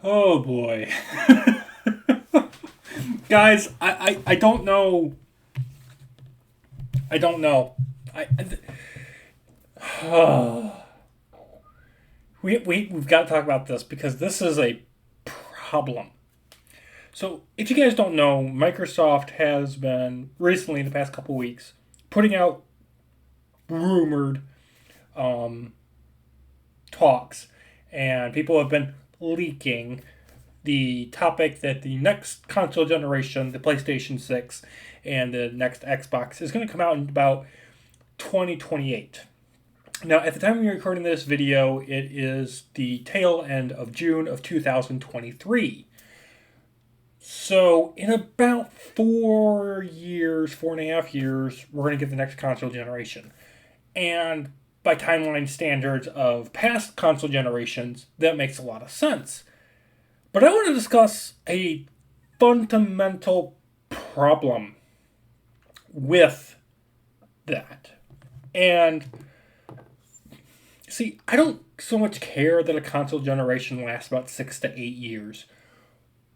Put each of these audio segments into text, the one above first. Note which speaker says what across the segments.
Speaker 1: Oh boy. Guys, I don't know. I don't know. We've got to talk about this because this is a problem. So, if you guys don't know, Microsoft has been recently, in the past couple weeks, putting out rumored um, talks, and people have been leaking the topic that the next console generation, the PlayStation 6 and the next Xbox, is going to come out in about 2028. Now, at the time we're recording this video, it is the tail end of June of 2023. So, in about 4 years, 4.5 years, we're going to get the next console generation. And by timeline standards of past console generations, that makes a lot of sense. But I want to discuss a fundamental problem with that. And see, I don't so much care that a console generation lasts about 6 to 8 years.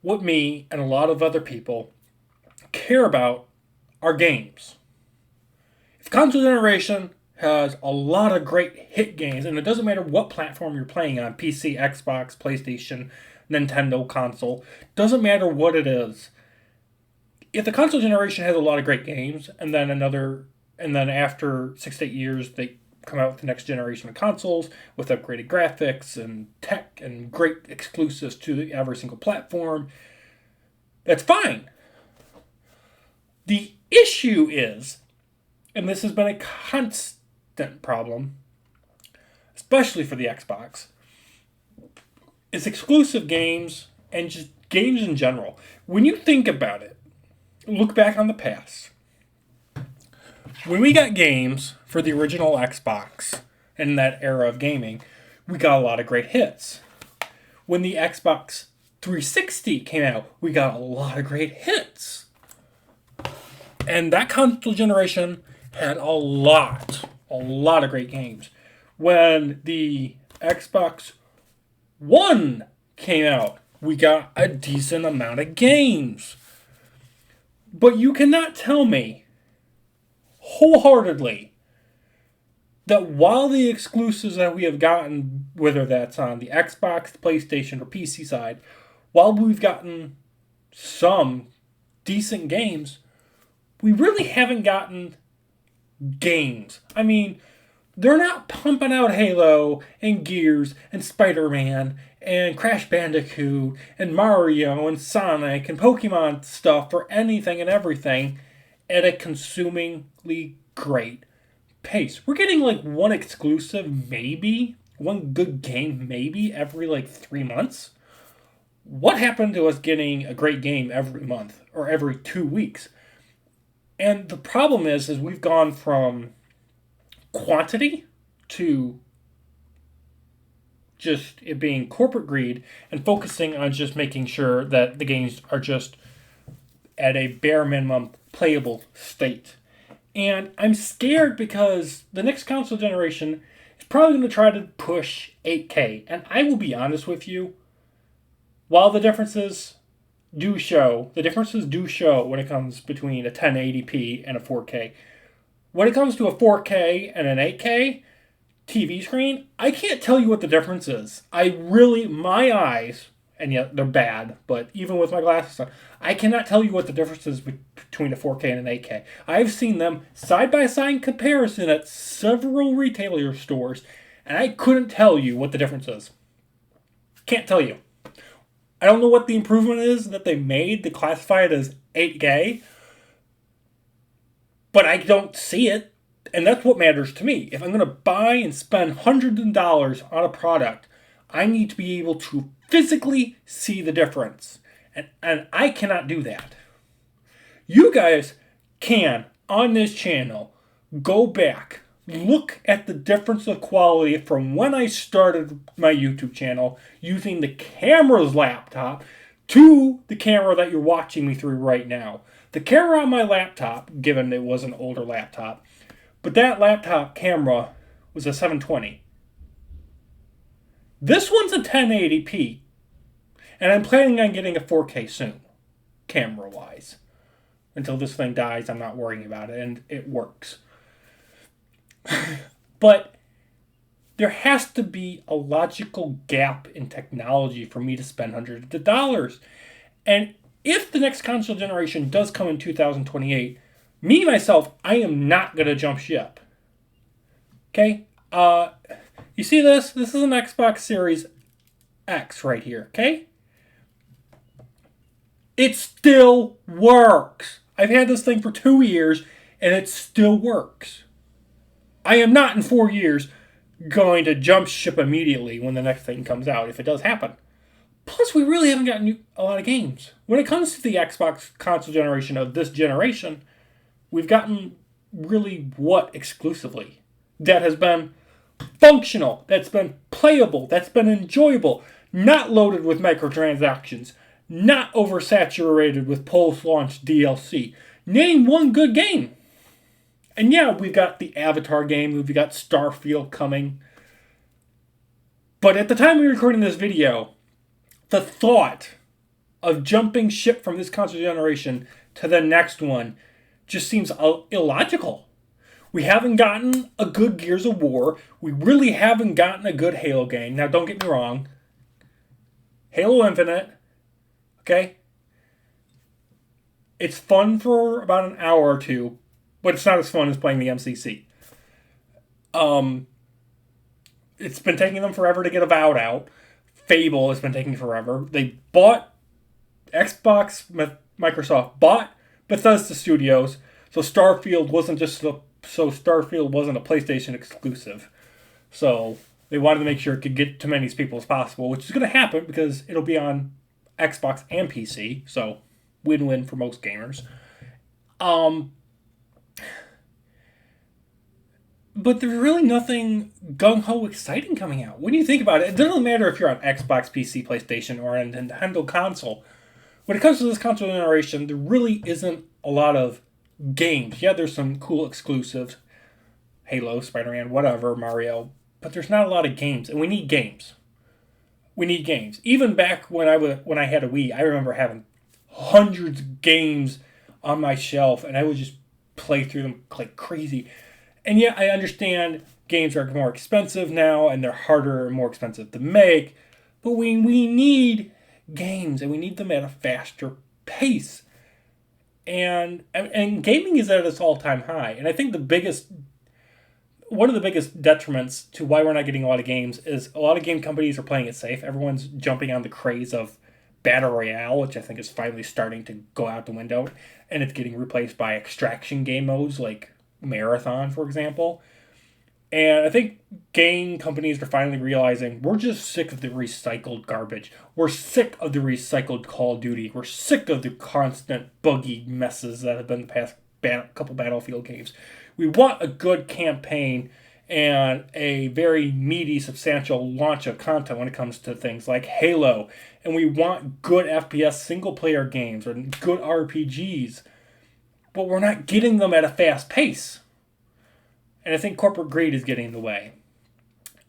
Speaker 1: What me and a lot of other people care about are games. If console generation has a lot of great hit games, and it doesn't matter what platform you're playing on, PC, Xbox, PlayStation, Nintendo console, doesn't matter what it is. If the console generation has a lot of great games, and then after 6 to 8 years, they come out with the next generation of consoles with upgraded graphics and tech and great exclusives to every single platform, that's fine. The issue is, and this has been a constant problem, especially for the Xbox, is exclusive games and just games in general. When you think about it, look back on the past. When we got games for the original Xbox in that era of gaming, we got a lot of great hits. When the Xbox 360 came out, we got a lot of great hits. And that console generation had a lot of great games. When the Xbox One came out, we got a decent amount of games. But you cannot tell me wholeheartedly that while the exclusives that we have gotten, whether that's on the Xbox, the PlayStation, or PC side, while we've gotten some decent games, we really haven't gotten games. I mean, they're not pumping out Halo and Gears and Spider-Man and Crash Bandicoot and Mario and Sonic and Pokemon stuff for anything and everything at a consumingly great pace. We're getting like one exclusive, maybe, one good game, maybe, every like 3 months. What happened to us getting a great game every month or every 2 weeks? And the problem is we've gone from quantity to just it being corporate greed and focusing on just making sure that the games are just at a bare minimum playable state. And I'm scared because the next console generation is probably going to try to push 8K. And I will be honest with you, while the differences do show when it comes between a 1080p and a 4K. When it comes to a 4K and an 8K TV screen, I can't tell you what the difference is. My eyes, and yet they're bad, but even with my glasses on, I cannot tell you what the difference is between a 4K and an 8K. I've seen them side by side comparison at several retailer stores, and I couldn't tell you what the difference is. Can't tell you. I don't know what the improvement is that they made to classify it as 8K, but I don't see it. And that's what matters to me. If I'm going to buy and spend hundreds of dollars on a product, I need to be able to physically see the difference. And I cannot do that. You guys can, on this channel, go back, look at the difference of quality from when I started my YouTube channel using the camera's laptop to the camera that you're watching me through right now. The camera on my laptop, given it was an older laptop, but that laptop camera was a 720. This one's a 1080p. And I'm planning on getting a 4K soon, camera-wise. Until this thing dies, I'm not worrying about it, and it works. But there has to be a logical gap in technology for me to spend hundreds of dollars. And if the next console generation does come in 2028, me, myself, I am not going to jump ship. Okay? You see this? This is an Xbox Series X right here, okay? It still works. I've had this thing for 2 years, and it still works. I am not in 4 years going to jump ship immediately when the next thing comes out, if it does happen. Plus, we really haven't gotten a lot of games. When it comes to the Xbox console generation of this generation, we've gotten really what exclusively? That has been functional, that's been playable, that's been enjoyable, not loaded with microtransactions, not oversaturated with post-launch DLC. Name one good game. And yeah, we've got the Avatar game, we've got Starfield coming. But at the time we were recording this video, the thought of jumping ship from this console generation to the next one just seems illogical. We haven't gotten a good Gears of War. We really haven't gotten a good Halo game. Now, don't get me wrong. Halo Infinite, okay? It's fun for about an hour or two, but it's not as fun as playing the MCC. It's been taking them forever to get Avowed out. Fable has been taking forever. They bought Microsoft bought Bethesda Studios, so Starfield wasn't a PlayStation exclusive. So they wanted to make sure it could get to many people as possible, which is going to happen because it'll be on Xbox and PC. So win-win for most gamers. But there's really nothing gung-ho exciting coming out. When you think about it, it doesn't matter if you're on Xbox, PC, PlayStation, or a Nintendo console. When it comes to this console generation, there really isn't a lot of games. Yeah, there's some cool exclusives. Halo, Spider-Man, whatever, Mario. But there's not a lot of games, and we need games. We need games. Even back when I had a Wii, I remember having hundreds of games on my shelf, and I would just play through them like crazy. And yeah, I understand games are more expensive now, and they're harder and more expensive to make. But we need games, and we need them at a faster pace. And gaming is at its all-time high. And I think one of the biggest detriments to why we're not getting a lot of games is a lot of game companies are playing it safe. Everyone's jumping on the craze of Battle Royale, which I think is finally starting to go out the window. And it's getting replaced by extraction game modes like Marathon, for example. And I think game companies are finally realizing we're just sick of the recycled garbage. We're sick of the recycled Call of Duty. We're sick of the constant buggy messes that have been the past couple Battlefield games. We want a good campaign and a very meaty, substantial launch of content when it comes to things like Halo. And we want good FPS single-player games or good RPGs. But we're not getting them at a fast pace. And I think corporate greed is getting in the way.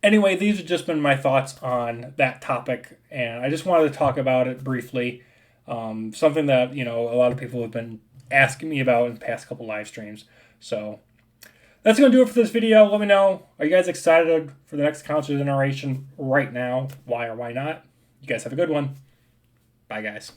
Speaker 1: Anyway, these have just been my thoughts on that topic. And I just wanted to talk about it briefly. Something that, a lot of people have been asking me about in the past couple live streams. So that's going to do it for this video. Let me know. Are you guys excited for the next console generation right now? Why or why not? You guys have a good one. Bye, guys.